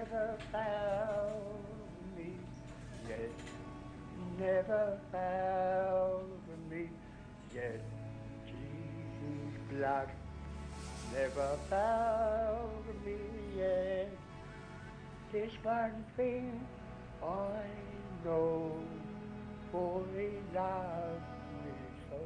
never found me yet. Never found me yet. Jesus' blood never found me yet. There's one thing I know, for he loves me so.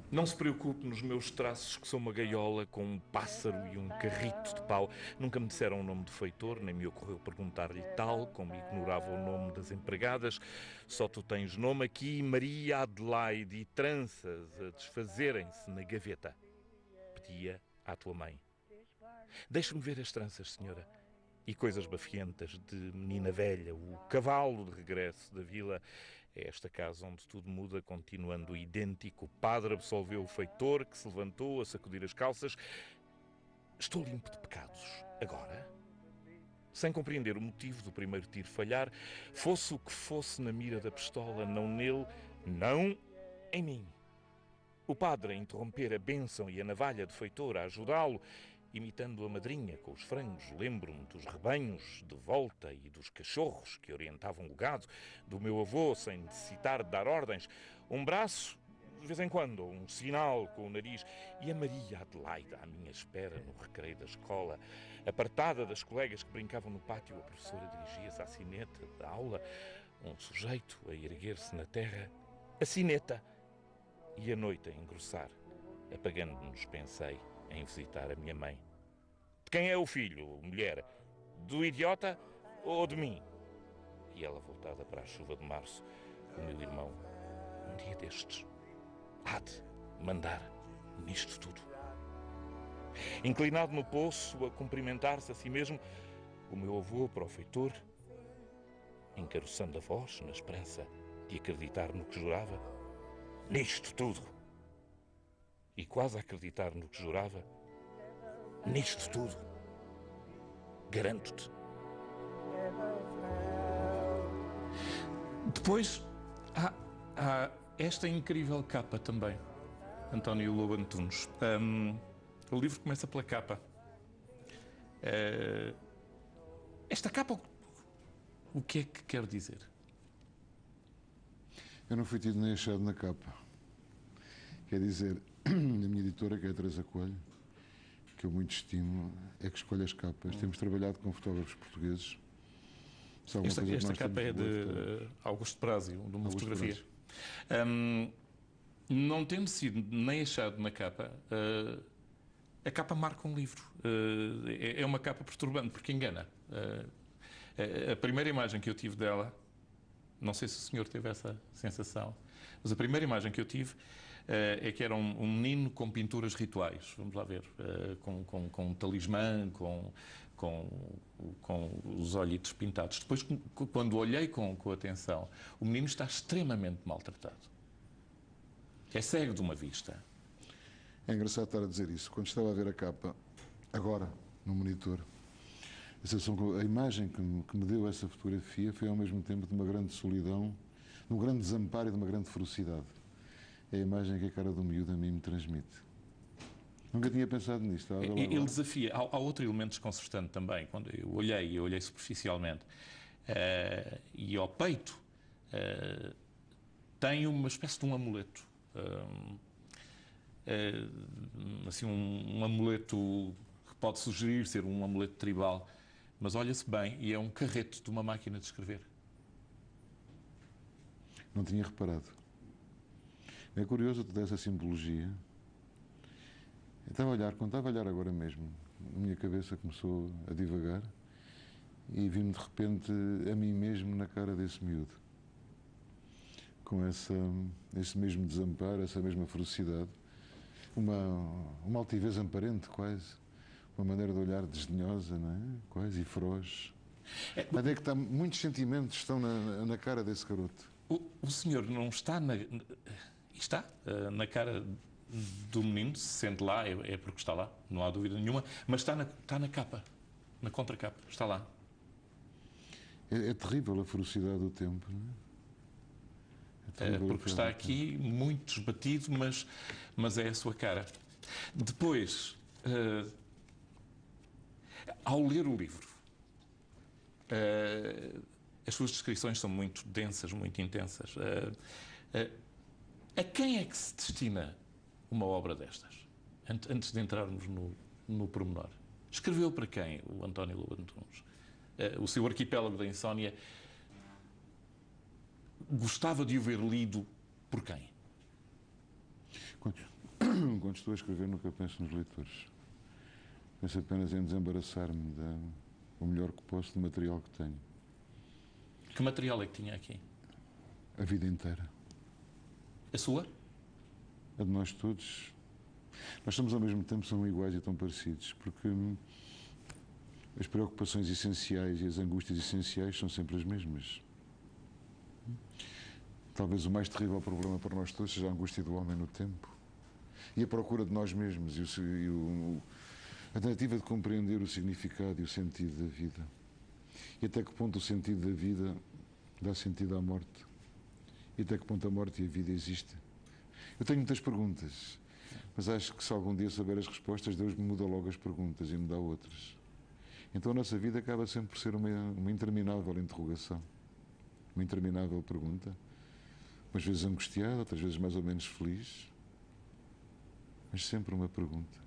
Não se preocupe nos meus traços, que sou uma gaiola com um pássaro e um carrito de pau. Nunca me disseram o nome de feitor, nem me ocorreu perguntar-lhe tal, como ignorava o nome das empregadas. Só tu tens nome aqui, Maria Adelaide, e tranças a desfazerem-se na gaveta. Pedia à tua mãe. Deixe-me ver as tranças, senhora. E coisas bafientas de menina velha, o cavalo de regresso da vila. É esta casa onde tudo muda, continuando idêntico. O padre absolveu o feitor, que se levantou a sacudir as calças. Estou limpo de pecados. Agora? Sem compreender o motivo do primeiro tiro falhar, fosse o que fosse na mira da pistola, não nele, não em mim. O padre a interromper a bênção e a navalha de feitor a ajudá-lo, imitando a madrinha com os frangos. Lembro-me dos rebanhos de volta e dos cachorros que orientavam o gado, do meu avô, sem necessitar de dar ordens. Um braço, de vez em quando, um sinal com o nariz. E a Maria Adelaide à minha espera no recreio da escola. Apartada das colegas que brincavam no pátio, a professora dirigia-se à sineta da aula. Um sujeito a erguer-se na terra. A sineta! E a noite a engrossar. Apagando-nos, pensei em visitar a minha mãe. De quem é o filho, mulher? Do idiota ou de mim? E ela voltada para a chuva de março. O meu irmão, um dia destes, há de mandar nisto tudo. Inclinado no poço, a cumprimentar-se a si mesmo, o meu avô para o feitor, encaroçando a voz na esperança de acreditar no que jurava. Nisto tudo! E quase a acreditar no que jurava, nisto tudo, garanto-te. Depois há esta incrível capa também, António Lobo Antunes. O livro começa pela capa. Esta capa, o que é que quer dizer? Eu não fui tido nem achado na capa. Quer dizer, a minha editora, que é a Teresa Coelho, que eu muito estimo, é que escolhe as capas. Temos trabalhado com fotógrafos portugueses. Esta capa é de Augusto Prázio, de uma fotografia. Não tendo sido nem achado na capa, a capa marca um livro. É uma capa perturbante, porque engana. A primeira imagem que eu tive dela, não sei se o senhor teve essa sensação, mas a primeira imagem que eu tive é que era um menino com pinturas rituais, vamos lá ver, com um talismã, com os olhitos pintados. Depois, quando olhei com atenção, o menino está extremamente maltratado. É cego de uma vista. É engraçado estar a dizer isso. Quando estava a ver a capa, agora, no monitor, a imagem que me deu essa fotografia foi ao mesmo tempo de uma grande solidão, de um grande desamparo e de uma grande ferocidade. É a imagem que a cara do miúdo a mim me transmite. Nunca tinha pensado nisto. Ele desafia. Há outro elemento desconcertante também. Quando eu olhei superficialmente, e ao peito tem uma espécie de um amuleto. Assim, um amuleto que pode sugerir ser um amuleto tribal, mas olha-se bem e é um carreto de uma máquina de escrever. Não tinha reparado. É curioso toda essa simbologia. Quando estava a olhar agora mesmo, a minha cabeça começou a divagar e vi-me de repente a mim mesmo na cara desse miúdo. Com esse mesmo desamparo, essa mesma ferocidade, uma altivez aparente quase, uma maneira de olhar desdenhosa, não é? Quase, e feroz. Mas é que muitos sentimentos estão na cara desse garoto. O senhor não está está na cara do menino, se sente lá, é porque está lá, não há dúvida nenhuma, mas está na capa, na contracapa, está lá. É terrível a ferocidade do tempo, não é? Porque está aqui muito desbatido, mas é a sua cara. Depois, ao ler o livro, As suas descrições são muito densas, muito intensas. A quem é que se destina uma obra destas? Antes de entrarmos no pormenor. Escreveu para quem o António Lobo Antunes? O seu Arquipélago da Insónia gostava de o ver lido por quem? Quando estou a escrever, nunca penso nos leitores. Penso apenas em desembaraçar-me o melhor que posso do material que tenho. Que material é que tinha aqui? A vida inteira. A sua? A de nós todos. Nós somos ao mesmo tempo são iguais e tão parecidos, porque as preocupações essenciais e as angústias essenciais são sempre as mesmas. Talvez o mais terrível problema para nós todos seja a angústia do homem no tempo e a procura de nós mesmos a tentativa de compreender o significado e o sentido da vida. E até que ponto o sentido da vida dá sentido à morte? E até que ponto a morte e a vida existem? Eu tenho muitas perguntas, mas acho que se algum dia souber as respostas, Deus me muda logo as perguntas e me dá outras. Então a nossa vida acaba sempre por ser uma interminável interrogação, uma interminável pergunta, umas vezes angustiada, outras vezes mais ou menos feliz, mas sempre uma pergunta.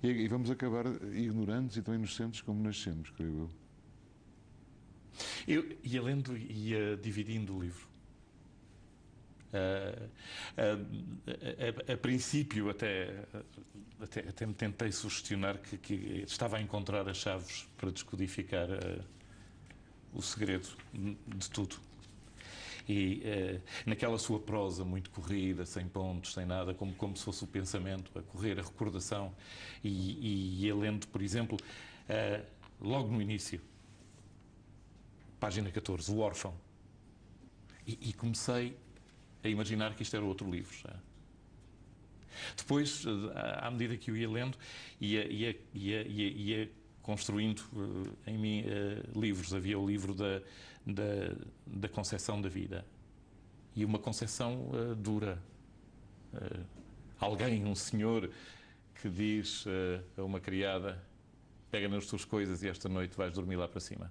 E vamos acabar ignorantes e tão inocentes como nascemos, creio eu. Eu ia lendo e ia dividindo o livro. A princípio até me tentei sugestionar que estava a encontrar as chaves para descodificar o segredo de tudo. E naquela sua prosa muito corrida, sem pontos, sem nada, como se fosse o pensamento a correr, a recordação, e ia lendo, por exemplo, logo no início, página 14, O Órfão, e comecei a imaginar que isto era outro livro. Já. Depois, à medida que eu ia lendo, ia construindo em mim livros. Havia o livro da concepção da vida. E uma concepção dura. Alguém, um senhor, que diz a uma criada: pega nas tuas coisas e esta noite vais dormir lá para cima.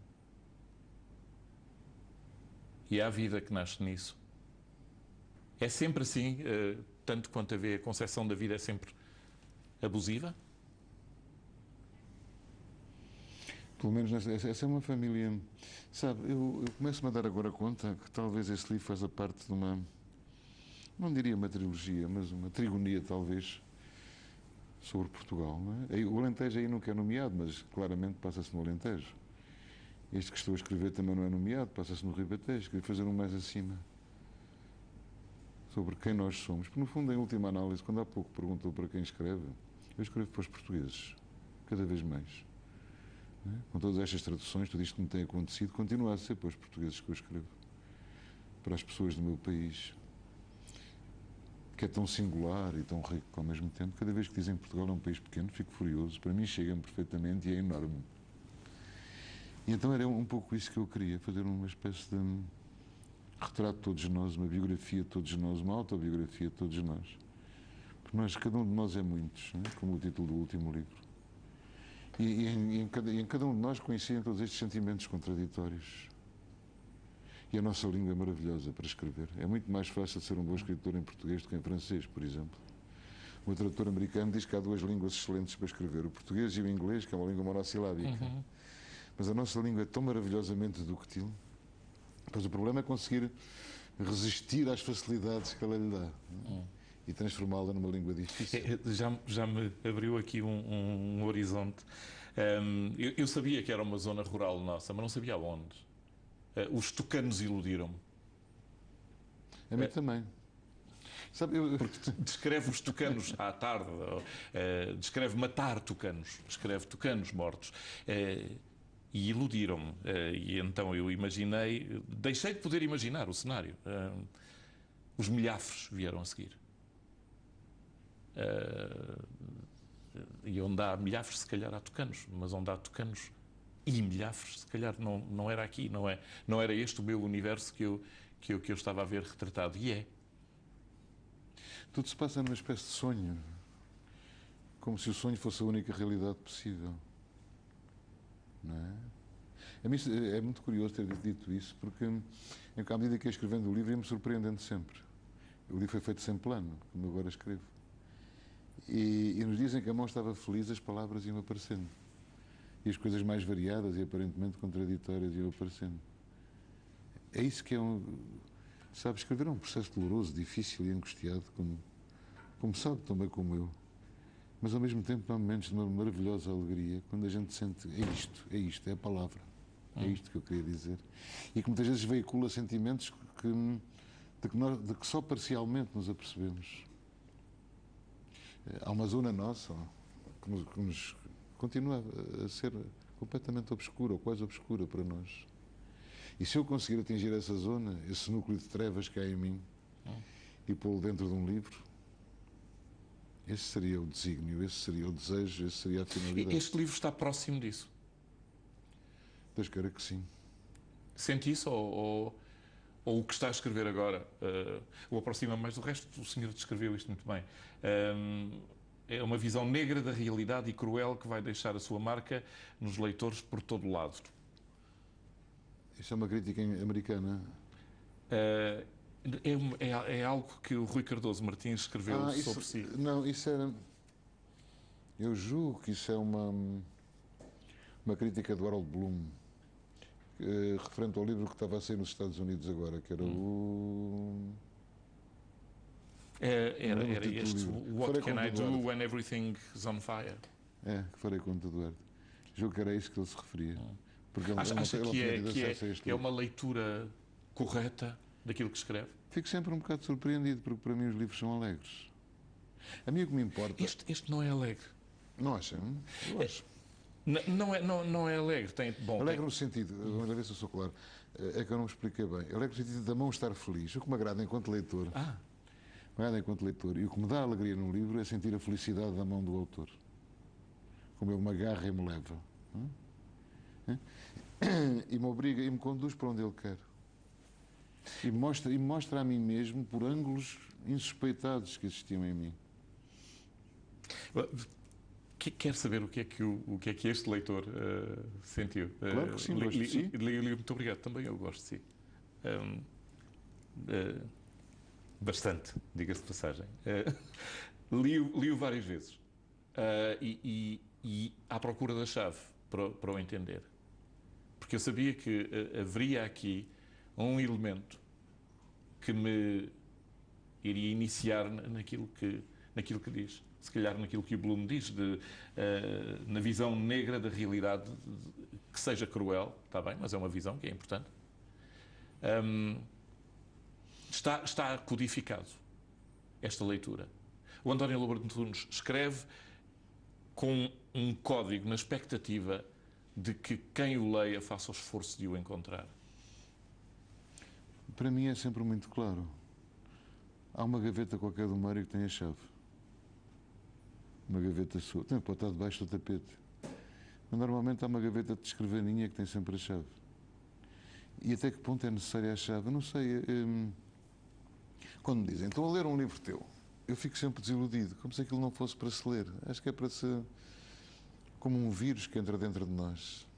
E há a vida que nasce nisso. É sempre assim, tanto quanto a concepção da vida é sempre abusiva? Pelo menos essa é uma família. Sabe, eu começo-me a dar agora conta que talvez esse livro faça parte de uma, não diria uma trilogia, mas uma trigonia talvez, sobre Portugal. Não é? O Alentejo aí nunca é nomeado, mas claramente passa-se no Alentejo. Este que estou a escrever também não é nomeado, passa-se no Ribatejo. Queria fazer um mais acima, sobre quem nós somos. Porque, no fundo, em última análise, quando há pouco perguntou para quem escreve, eu escrevo para os portugueses, cada vez mais. Não é? Com todas estas traduções, tudo isto que me tem acontecido, continua a ser para os portugueses que eu escrevo. Para as pessoas do meu país, que é tão singular e tão rico ao mesmo tempo. Cada vez que dizem que Portugal é um país pequeno, fico furioso. Para mim chega-me perfeitamente e é enorme. E então era um pouco isso que eu queria, fazer uma espécie de retrato de todos nós, uma biografia de todos nós, uma autobiografia de todos nós. Porque cada um de nós é muitos, não é? Como o título do último livro. E em cada um de nós coincidem todos estes sentimentos contraditórios. E a nossa língua é maravilhosa para escrever. É muito mais fácil ser um bom escritor em português do que em francês, por exemplo. O tradutor americano diz que há duas línguas excelentes para escrever, o português e o inglês, que é uma língua monossilábica. Uhum. Mas a nossa língua é tão maravilhosamente dúctil, pois o problema é conseguir resistir às facilidades que ela lhe dá, e transformá-la numa língua difícil. Já me abriu aqui um horizonte. Eu sabia que era uma zona rural nossa, mas não sabia aonde. Os tucanos iludiram-me. A mim também. Sabe, Porque descreve os tucanos à tarde, descreve matar tucanos, descreve tucanos mortos. E iludiram-me. E então eu imaginei, deixei de poder imaginar o cenário. Os milhafres vieram a seguir. E onde há milhafres, se calhar há tucanos, mas onde há tucanos e milhafres, se calhar não era aqui, não era este o meu universo que eu estava a ver retratado. E é. Tudo se passa numa espécie de sonho, como se o sonho fosse a única realidade possível. Não é? A mim é muito curioso ter dito isso, porque à medida que ia escrevendo o livro ia-me surpreendendo sempre. O livro foi feito sem plano, como eu agora escrevo. E nos dias em que a mão estava feliz, as palavras iam aparecendo. E as coisas mais variadas e aparentemente contraditórias iam aparecendo. É isso que é sabe, escrever é um processo doloroso, difícil e angustiado, como sabe, também como eu. Mas ao mesmo tempo há momentos de uma maravilhosa alegria, quando a gente sente, é isto, é a palavra. É isto que eu queria dizer. E que muitas vezes veicula sentimentos de que só parcialmente nos apercebemos. Há uma zona nossa que nos continua a ser completamente obscura, ou quase obscura para nós. E se eu conseguir atingir essa zona, esse núcleo de trevas que há em mim, e pô-lo dentro de um livro, esse seria o desígnio, esse seria o desejo, esse seria a finalidade. Este livro está próximo disso? Deus queira que sim. Sente isso ou o que está a escrever agora o aproxima mais do resto? O senhor descreveu isto muito bem. É uma visão negra da realidade e cruel que vai deixar a sua marca nos leitores por todo o lado. Isso é uma crítica americana. É algo que o Rui Cardoso Martins escreveu sobre si. Não, isso era... Eu julgo que isso é uma crítica do Harold Bloom, referente ao livro que estava a sair nos Estados Unidos agora, que era Era este What Can I Do When Everything is on Fire? Que farei conta do Eduardo. Julgo que era isso que ele se referia. Porque Acha que é uma leitura correta daquilo que escreve? Fico sempre um bocado surpreendido, porque para mim os livros são alegres. A mim o que me importa... Este não é alegre. Não acham? Eu acho. Não é alegre. Alegre no sentido, vamos ver se eu sou claro, é que eu não me expliquei bem. Alegre no sentido da mão estar feliz. O que me agrada enquanto leitor. Me agrada enquanto leitor. E o que me dá alegria num livro é sentir a felicidade da mão do autor. Como ele me agarra e me leva. E me obriga e me conduz para onde ele quer. E me mostra a mim mesmo por ângulos insuspeitados que existiam em mim. Quer saber o que é que este leitor sentiu? Claro que sim, gosto de si. Muito obrigado, também eu gosto de si. Bastante, diga-se de passagem. Li-o várias vezes e à procura da chave para o entender. Porque eu sabia que haveria aqui um elemento que me iria iniciar naquilo que diz. Se calhar naquilo que o Bloom diz, na visão negra da realidade, que seja cruel, está bem, mas é uma visão que é importante. Está codificado esta leitura. O António Lobo Antunes escreve com um código na expectativa de que quem o leia faça o esforço de o encontrar. Para mim é sempre muito claro. Há uma gaveta qualquer do Mário que tem a chave. Uma gaveta sua. Também pode estar debaixo do tapete. Mas normalmente há uma gaveta de escrivaninha que tem sempre a chave. E até que ponto é necessária a chave? Eu não sei. Quando me dizem, estou a ler um livro teu, eu fico sempre desiludido, como se aquilo não fosse para se ler. Acho que é para ser como um vírus que entra dentro de nós.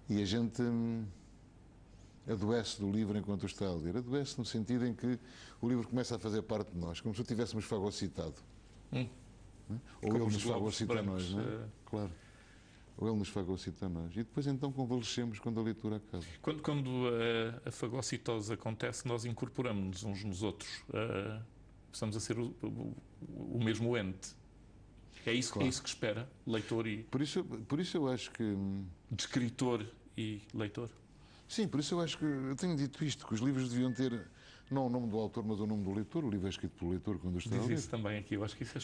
E a gente adoece do livro enquanto o está a ler. Adoece no sentido em que o livro começa a fazer parte de nós, como se o tivéssemos fagocitado. Ou ele nos fagocita a nós, não é? Claro. Ou ele nos fagocita a nós. E depois então convalescemos quando a leitura acaba. Quando a fagocitose acontece, nós incorporamos-nos uns nos outros. Passamos a ser o mesmo ente. É isso, claro. É isso que espera, leitor e... Por isso eu acho que... De escritor e leitor. Sim, por isso eu acho que... Eu tenho dito isto, que os livros deviam ter... Não o nome do autor, mas o nome do leitor. O livro é escrito pelo leitor quando está a ler. Diz isso também aqui. Eu acho que isso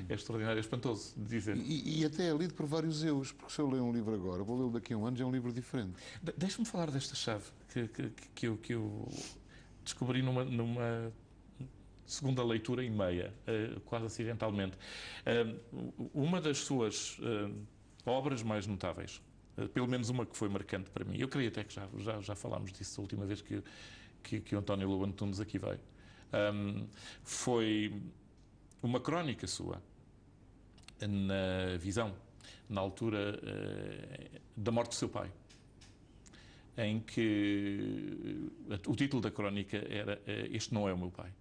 é extraordinário, é espantoso de dizer. E até é lido por vários eus, porque se eu ler um livro agora, vou lê-lo daqui a um ano, já é um livro diferente. Deixa-me falar desta chave que eu descobri numa segunda leitura e meia, quase acidentalmente. Uma das suas obras mais notáveis, pelo menos uma que foi marcante para mim, eu creio até que já falámos disso a última vez que o António Lobo Antunes aqui veio, foi uma crónica sua na Visão, na altura da morte do seu pai, em que o título da crónica era Este não é o meu pai.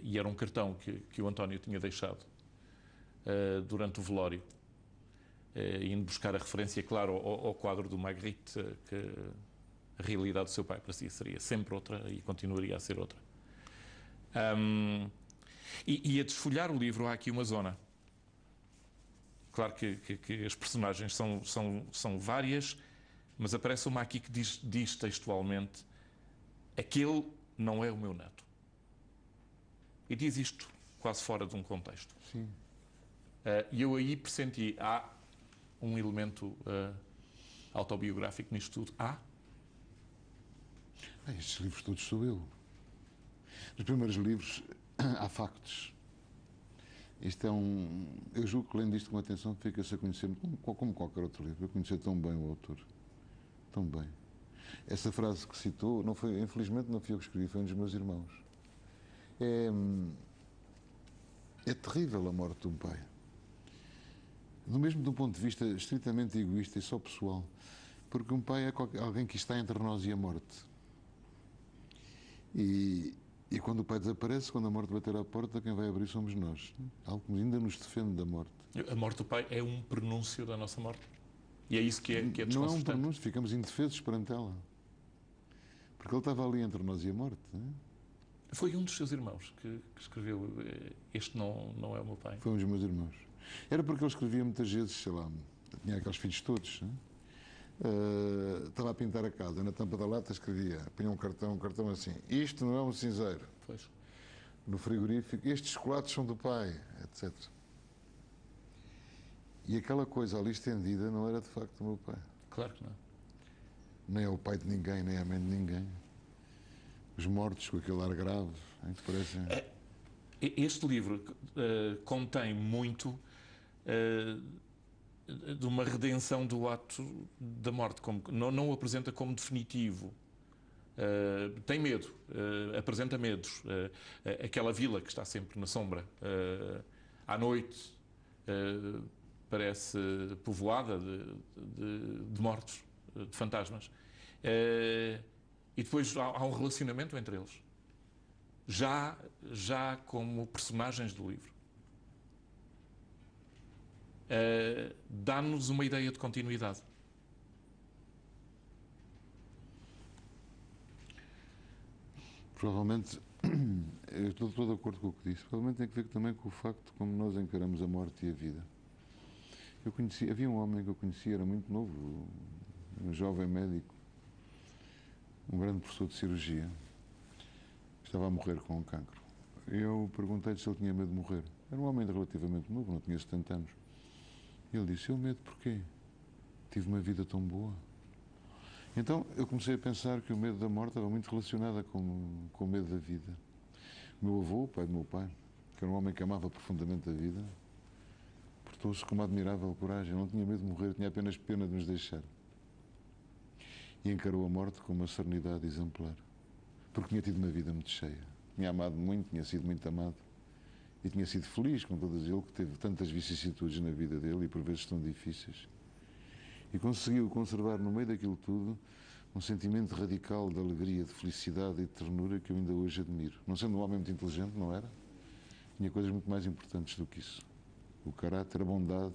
E era um cartão que o António tinha deixado durante o velório, indo buscar a referência, claro, ao quadro do Magritte, que a realidade do seu pai para si seria sempre outra e continuaria a ser outra. E a desfolhar o livro há aqui uma zona. Claro que as personagens são várias, mas aparece uma aqui que diz textualmente: aquele não é o meu neto. E diz isto quase fora de um contexto. Sim. E eu aí pressenti, há um elemento autobiográfico nisto tudo. Estes livros todos sou eu. Nos primeiros livros há factos. Isto é eu julgo que lendo isto com atenção fica-se a conhecer-me como qualquer outro livro. Eu conhecer tão bem o autor. Tão bem. Essa frase que citou, infelizmente não fui eu que escrevi, foi um dos meus irmãos. É terrível a morte de um pai. Mesmo de um ponto de vista estritamente egoísta e só pessoal. Porque um pai é alguém que está entre nós e a morte. E quando o pai desaparece, quando a morte bater à porta, quem vai abrir somos nós. Algo que ainda nos defende da morte. A morte do pai é um prenúncio da nossa morte. E é isso que é desconcertante. Não é um prenúncio, ficamos indefesos perante ela. Porque ele estava ali entre nós e a morte. Foi um dos seus irmãos que escreveu Este não é o meu pai. Foi um dos meus irmãos. Era porque ele escrevia muitas vezes, sei lá, tinha aqueles filhos todos. Estava a pintar a casa, na tampa da lata escrevia, punha um cartão assim: isto não é um cinzeiro. Pois. No frigorífico, estes chocolates são do pai, etc. E aquela coisa ali estendida não era de facto o meu pai. Claro que não. Nem é o pai de ninguém, nem é a mãe de ninguém. Os mortos com aquele ar grave, que parecem... Este livro contém muito de uma redenção do ato da morte, não o apresenta como definitivo. Tem medo, apresenta medos. Aquela vila que está sempre na sombra, à noite, parece povoada de mortos, de fantasmas. E depois há um relacionamento entre eles, já como personagens do livro. Dá-nos uma ideia de continuidade. Provavelmente, eu estou de acordo com o que disse, provavelmente tem que ver também com o facto de como nós encaramos a morte e a vida. Havia um homem que eu conhecia, era muito novo, um jovem médico, um grande professor de cirurgia, estava a morrer com um cancro. Eu perguntei-lhe se ele tinha medo de morrer. Era um homem relativamente novo, não tinha 70 anos. E ele disse: eu medo porquê? Tive uma vida tão boa. Então eu comecei a pensar que o medo da morte estava muito relacionado com o medo da vida. O meu avô, o pai do meu pai, que era um homem que amava profundamente a vida, portou-se com uma admirável coragem, não tinha medo de morrer, tinha apenas pena de nos deixar. E encarou a morte com uma serenidade exemplar, porque tinha tido uma vida muito cheia. Tinha amado muito, tinha sido muito amado e tinha sido feliz com todas ele, que teve tantas vicissitudes na vida dele e por vezes tão difíceis. E conseguiu conservar no meio daquilo tudo um sentimento radical de alegria, de felicidade e de ternura que eu ainda hoje admiro. Não sendo um homem muito inteligente, não era? Tinha coisas muito mais importantes do que isso. O caráter, a bondade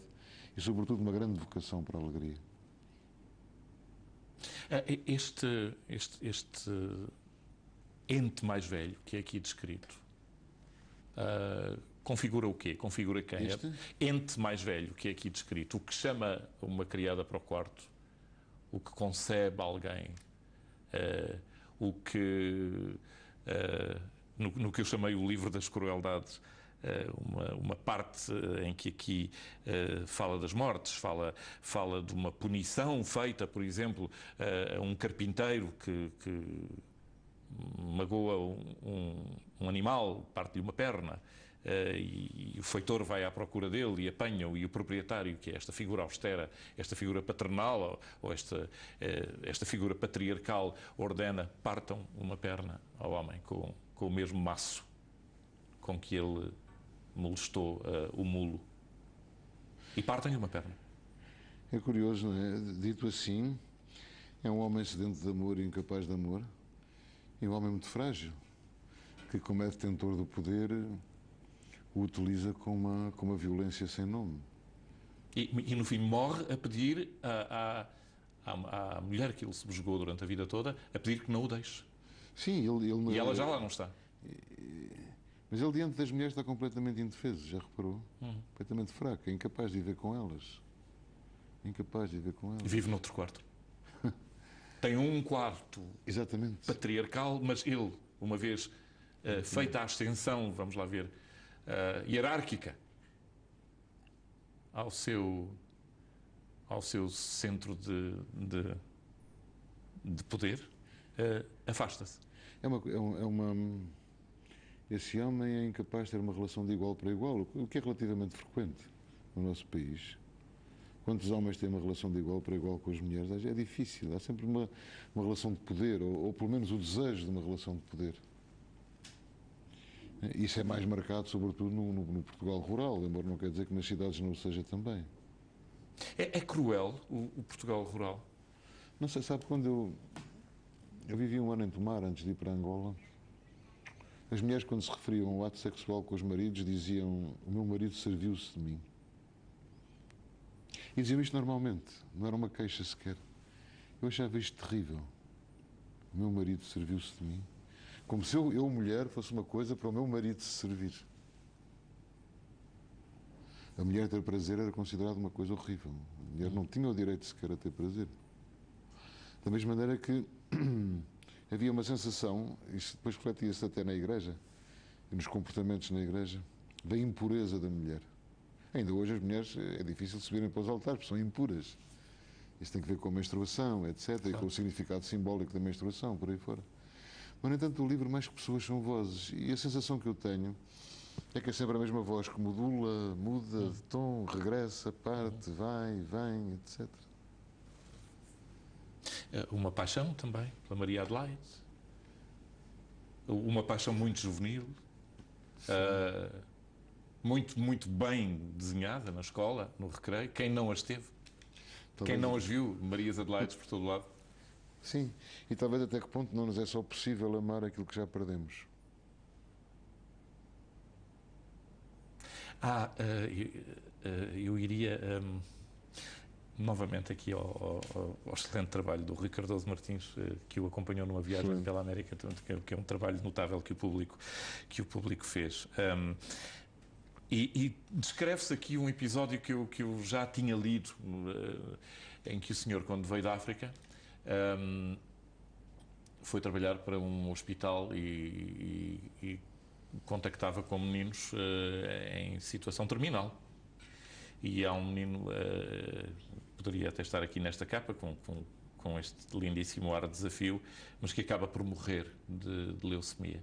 e sobretudo uma grande vocação para a alegria. Este ente mais velho que é aqui descrito configura o quê? Configura quem? Ente mais velho que é aqui descrito, o que chama uma criada para o quarto, o que concebe alguém, o que no que eu chamei o livro das crueldades, uma parte em que aqui fala das mortes, fala de uma punição feita, por exemplo, a um carpinteiro que magoa um animal, parte-lhe uma perna, e o feitor vai à procura dele e apanha-o, e o proprietário, que é esta figura austera, esta figura paternal ou esta figura patriarcal, ordena: partam uma perna ao homem com o mesmo maço com que ele molestou o mulo, e partem-lhe uma perna. É curioso, não é? Dito assim, É um homem sedento de amor e incapaz de amor, e um homem muito frágil, que, como é detentor do poder, o utiliza com uma violência sem nome. E no fim morre a pedir à mulher que ele subjugou durante a vida toda, a pedir que não o deixe. Sim, E ela já lá não está. Mas ele diante das mulheres está completamente indefeso, já reparou? Completamente fraco, é incapaz de viver com elas. Incapaz de viver com elas. Vive noutro quarto. Tem um quarto Exatamente. patriarcal, mas ele, uma vez feita a ascensão, vamos lá ver, hierárquica, ao seu centro de poder, afasta-se. Esse homem é incapaz de ter uma relação de igual para igual, o que é relativamente frequente no nosso país. Quantos homens têm uma relação de igual para igual com as mulheres? É difícil, há sempre uma relação de poder, ou pelo menos o desejo de uma relação de poder. Isso é mais marcado, sobretudo, no Portugal rural, embora não quer dizer que nas cidades não o seja também. É cruel o Portugal rural? Não sei, sabe, quando eu vivi um ano em Tomar, antes de ir para Angola, as mulheres, quando se referiam ao ato sexual com os maridos, diziam: o meu marido serviu-se de mim. E diziam isto normalmente, não era uma queixa sequer. Eu achava isto terrível. O meu marido serviu-se de mim. Como se eu, mulher, fosse uma coisa para o meu marido se servir. A mulher ter prazer era considerada uma coisa horrível. A mulher não tinha o direito sequer a ter prazer. Da mesma maneira que havia uma sensação, isto depois refletia-se até na igreja, e nos comportamentos na igreja, da impureza da mulher. Ainda hoje as mulheres é difícil subirem para os altares, porque são impuras. Isso tem que ver com a menstruação, etc., e com o significado simbólico da menstruação, por aí fora. Mas, no entanto, o livro, mais que pessoas, são vozes. E a sensação que eu tenho é que é sempre a mesma voz que modula, muda de tom, regressa, parte, vai, vem, etc. Uma paixão também, pela Maria Adelaide. Uma paixão muito juvenil. Muito bem desenhada na escola, no recreio. Quem não as teve? Quem não as viu? Marias Adelaides por todo lado. Sim, e talvez até que ponto não nos é só possível amar aquilo que já perdemos. Eu iria novamente aqui ao excelente trabalho do Rui Cardoso Martins, que o acompanhou numa viagem pela América, que é um trabalho notável que o público fez. E descreve-se aqui um episódio que eu já tinha lido, em que o senhor, quando veio da África, foi trabalhar para um hospital e contactava com meninos em situação terminal. E há um menino, poderia até estar aqui nesta capa, com este lindíssimo ar de desafio, mas que acaba por morrer de leucemia.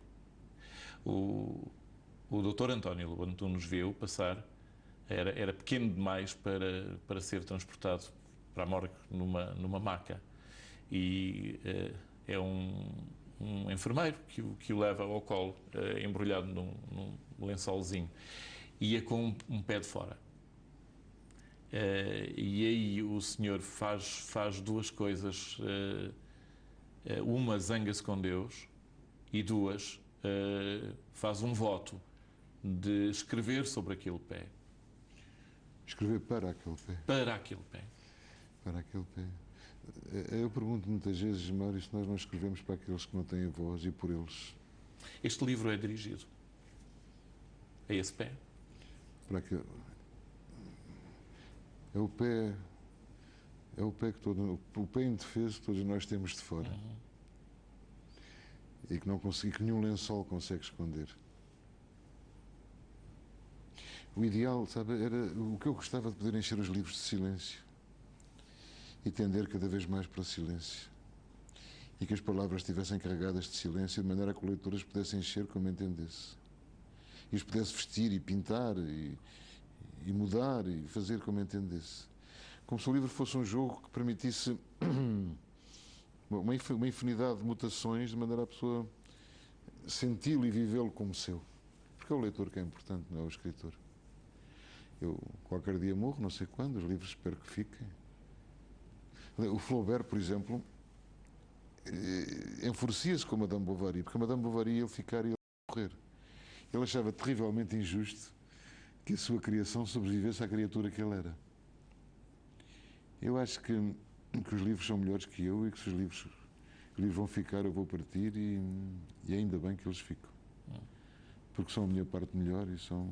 O doutor António Lobo Antunes viu passar, era pequeno demais para ser transportado para a morgue numa maca. E é um enfermeiro que o leva ao colo, embrulhado num lençolzinho. Ia com um pé de fora. E aí o senhor faz duas coisas. Uma, zanga-se com Deus, e duas, faz um voto de escrever sobre aquele pé. Escrever para aquele pé. Para aquele pé. Para aquele pé. Eu pergunto muitas vezes, Mário, se nós não escrevemos para aqueles que não têm voz e por eles. Este livro é dirigido a esse pé. Para aquele... É o pé que o pé indefeso que todos nós temos de fora. E que nenhum lençol consegue esconder. O ideal, sabe, era o que eu gostava de poder encher os livros de silêncio e tender cada vez mais para o silêncio. E que as palavras estivessem carregadas de silêncio, de maneira que o leitor as pudesse encher como entendesse. E os pudesse vestir e pintar e mudar e fazer como entendesse. Como se o livro fosse um jogo que permitisse uma infinidade de mutações, de maneira a pessoa senti-lo e vivê-lo como seu. Porque é o leitor que é importante, não é o escritor. Eu qualquer dia morro, não sei quando, os livros espero que fiquem. O Flaubert, por exemplo, enfurecia-se com a Madame Bovary, porque a Madame Bovary ia ficar e ele ia morrer. Ele achava terrivelmente injusto que a sua criação sobrevivesse à criatura que ele era. Eu acho que os livros são melhores que eu e que se os livros vão ficar, eu vou partir e ainda bem que eles ficam. Porque são a minha parte melhor e são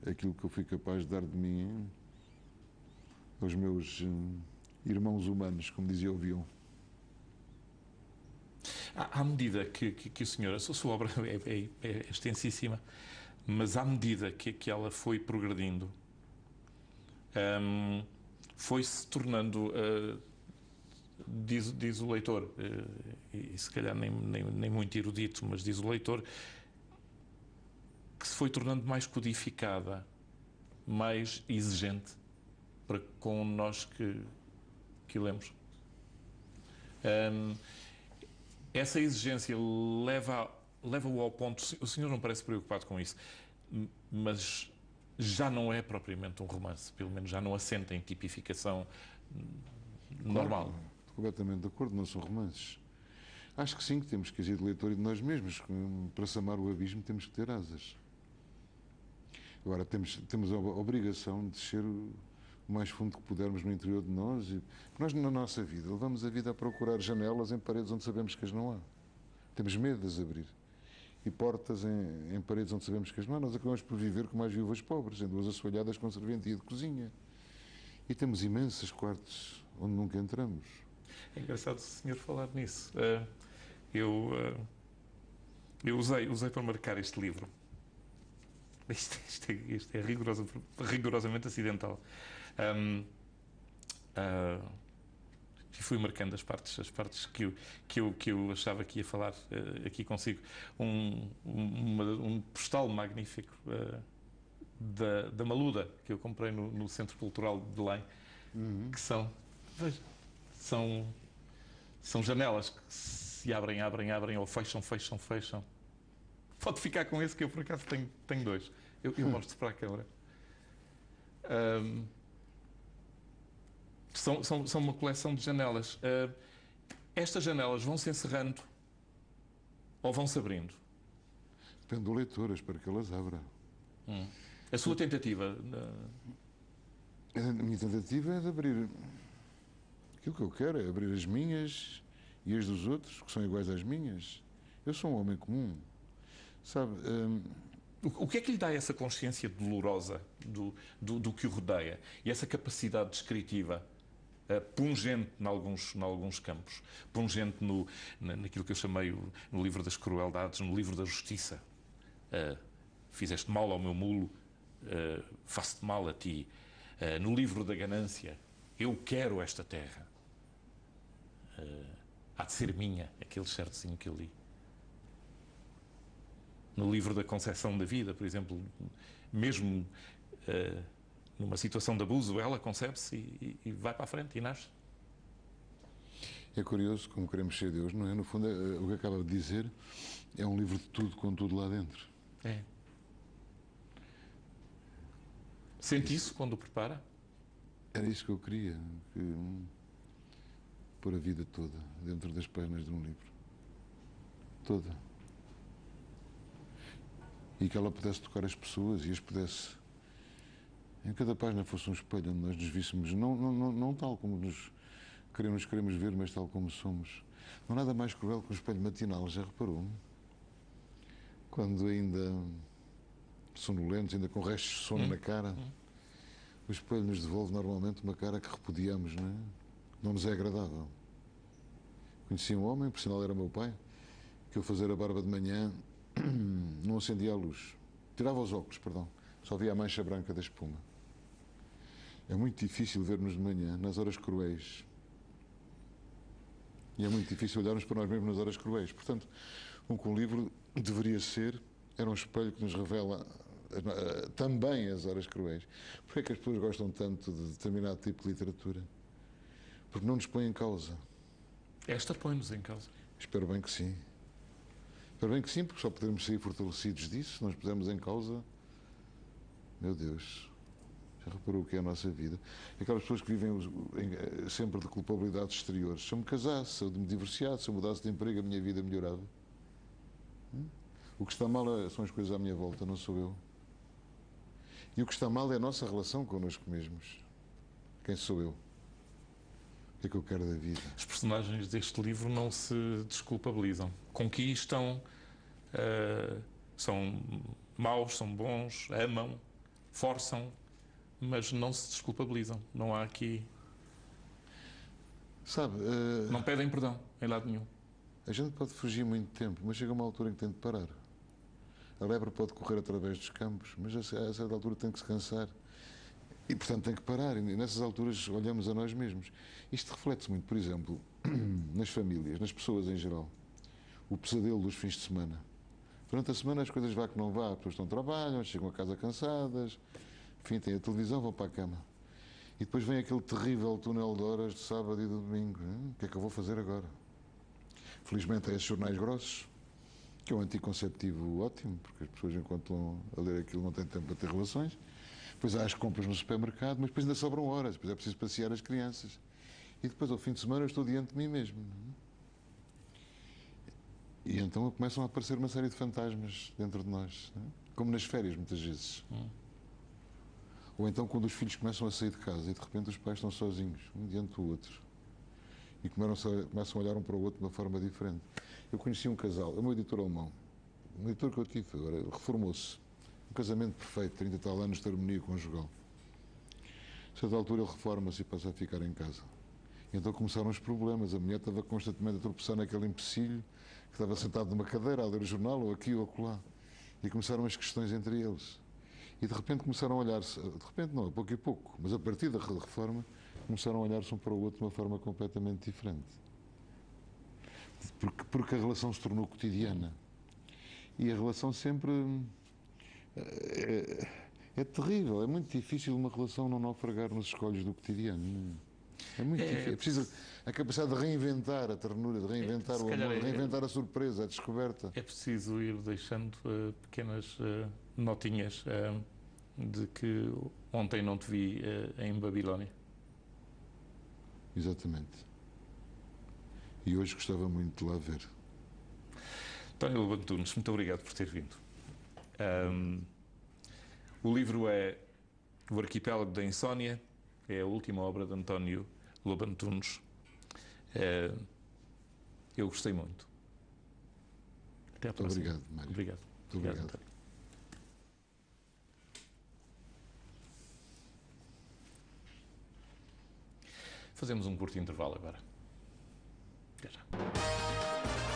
aquilo que eu fui capaz de dar de mim aos meus irmãos humanos, como dizia o Vion. À medida que o senhor, a sua obra é extensíssima, mas à medida que ela foi progredindo, foi-se tornando, diz o leitor, e se calhar nem muito erudito, mas diz o leitor, que se foi tornando mais codificada, mais exigente para com nós que lemos. Essa exigência leva-o ao ponto... O senhor não parece preocupado com isso, mas já não é propriamente um romance, pelo menos já não assenta em tipificação normal. Claro, completamente de acordo, não são romances. Acho que sim, que temos que agir de leitor e de nós mesmos. Para se amar o abismo temos que ter asas. Agora, temos a obrigação de descer o mais fundo que pudermos no interior de nós. Porque nós, na nossa vida, levamos a vida a procurar janelas em paredes onde sabemos que as não há. Temos medo de as abrir. E portas em paredes onde sabemos que as não há. Nós acabamos por viver como as viúvas pobres, em duas assoalhadas com serventia de cozinha. E temos imensos quartos onde nunca entramos. É engraçado o senhor falar nisso. Eu usei para marcar este livro. Isto é rigorosamente acidental. E fui marcando as partes que eu achava que ia falar aqui consigo. Um postal magnífico da Maluda, que eu comprei no Centro Cultural de Belém, que são janelas que se abrem, ou fecham. Pode ficar com esse, que eu por acaso tenho dois. Eu mostro para a câmara. São uma coleção de janelas. Estas janelas vão se encerrando ou vão se abrindo? Depende do leitor, eu espero que elas abram. A sua tentativa? A minha tentativa é de abrir. Aquilo que eu quero é abrir as minhas e as dos outros, que são iguais às minhas. Eu sou um homem comum. Sabe? O que é que lhe dá essa consciência dolorosa do que o rodeia? E essa capacidade descritiva pungente em alguns campos? Pungente naquilo que eu chamei no livro das crueldades, no livro da justiça. Fizeste mal ao meu mulo, faço-te mal a ti. No livro da ganância, eu quero esta terra. Há de ser minha, aquele certozinho que eu li. No livro da concepção da vida, por exemplo, mesmo numa situação de abuso, ela concebe-se e vai para a frente e nasce. É curioso como queremos ser Deus, não é? No fundo, o que acaba de dizer é um livro de tudo com tudo lá dentro. É. Sente isso quando o prepara? Era isso que eu queria, pôr a vida toda dentro das páginas de um livro. Toda. E que ela pudesse tocar as pessoas e as pudesse... Em cada página fosse um espelho onde nós nos víssemos, não tal como nos queremos ver, mas tal como somos. Não há nada mais cruel que um espelho matinal, já reparou? Quando ainda sonolentos, ainda com restos de sono na cara, o espelho nos devolve normalmente uma cara que repudiamos, não é? Não nos é agradável. Conheci um homem, por sinal era meu pai, que ao fazer a barba de manhã não acendia a luz. Tirava os óculos, perdão. Só via a mancha branca da espuma. É muito difícil ver-nos de manhã, nas horas cruéis. E é muito difícil olharmos para nós mesmos nas horas cruéis. Portanto, um livro deveria ser, era um espelho que nos revela também as horas cruéis. Porquê é que as pessoas gostam tanto de determinado tipo de literatura? Porque não nos põe em causa. Esta põe-nos em causa. Espero bem que sim. Espero bem que sim, porque só podemos sair fortalecidos disso. Se nós pusermos em causa, meu Deus, reparou o que é a nossa vida? Aquelas pessoas que vivem sempre de culpabilidades exteriores. Se eu me casasse, se eu me divorciasse, se eu mudasse de emprego, a minha vida melhorava. O que está mal são as coisas à minha volta, não sou eu. E o que está mal é a nossa relação connosco mesmos. Quem sou eu? O que é que eu quero da vida? Os personagens deste livro não se desculpabilizam. Conquistam, são maus, são bons, amam, forçam, mas não se desculpabilizam. Não há aqui... Sabe, Não pedem perdão em lado nenhum. a gente pode fugir muito tempo, mas chega uma altura em que tem de parar. A lebre pode correr através dos campos, mas a certa altura tem que se cansar. E, portanto, tem que parar. E nessas alturas olhamos a nós mesmos. Isto reflete-se muito, por exemplo, nas famílias, nas pessoas em geral. O pesadelo dos fins de semana. Durante a semana as coisas vá que não vá. As pessoas trabalham, chegam a casa cansadas, enfim, têm a televisão, vão para a cama. E depois vem aquele terrível túnel de horas de sábado e de domingo. O que é que eu vou fazer agora? Felizmente há esses jornais grossos, que é um anticonceptivo ótimo, porque as pessoas, enquanto estão a ler aquilo, não têm tempo para ter relações. Depois há as compras no supermercado, mas depois ainda sobram horas, depois é preciso passear as crianças. E depois, ao fim de semana, eu estou diante de mim mesmo. E então começam a aparecer uma série de fantasmas dentro de nós, como nas férias, muitas vezes. Ou então quando os filhos começam a sair de casa e de repente os pais estão sozinhos, um diante do outro. E começam a olhar um para o outro de uma forma diferente. Eu conheci um casal, é o meu editor alemão, um editor que eu tive agora, reformou-se. Um casamento perfeito, 30 e tal anos de harmonia conjugal. A certa altura ele reforma-se e passa a ficar em casa. E então começaram os problemas. A mulher estava constantemente a tropeçar naquele empecilho, que estava sentado numa cadeira a ler o jornal, ou aqui ou acolá. E começaram as questões entre eles. E de repente começaram a olhar-se, de repente não, a pouco e pouco, mas a partir da reforma, começaram a olhar-se um para o outro de uma forma completamente diferente. Porque a relação se tornou cotidiana. E a relação sempre... É terrível, é muito difícil uma relação não naufragar nos escolhos do cotidiano. É muito difícil. É preciso a capacidade de reinventar a ternura, de reinventar o amor, de reinventar a surpresa, a descoberta. É preciso ir deixando pequenas notinhas de que ontem não te vi em Babilónia. Exatamente. E hoje gostava muito de lá ver. António Lobo Antunes, muito obrigado por ter vindo. O livro é O Arquipélago da Insónia, é a última obra de António Lobo Antunes. Eu gostei muito. Até à próxima. Obrigado, Mário. Obrigado. Muito obrigado. António. Fazemos um curto intervalo agora. Até já.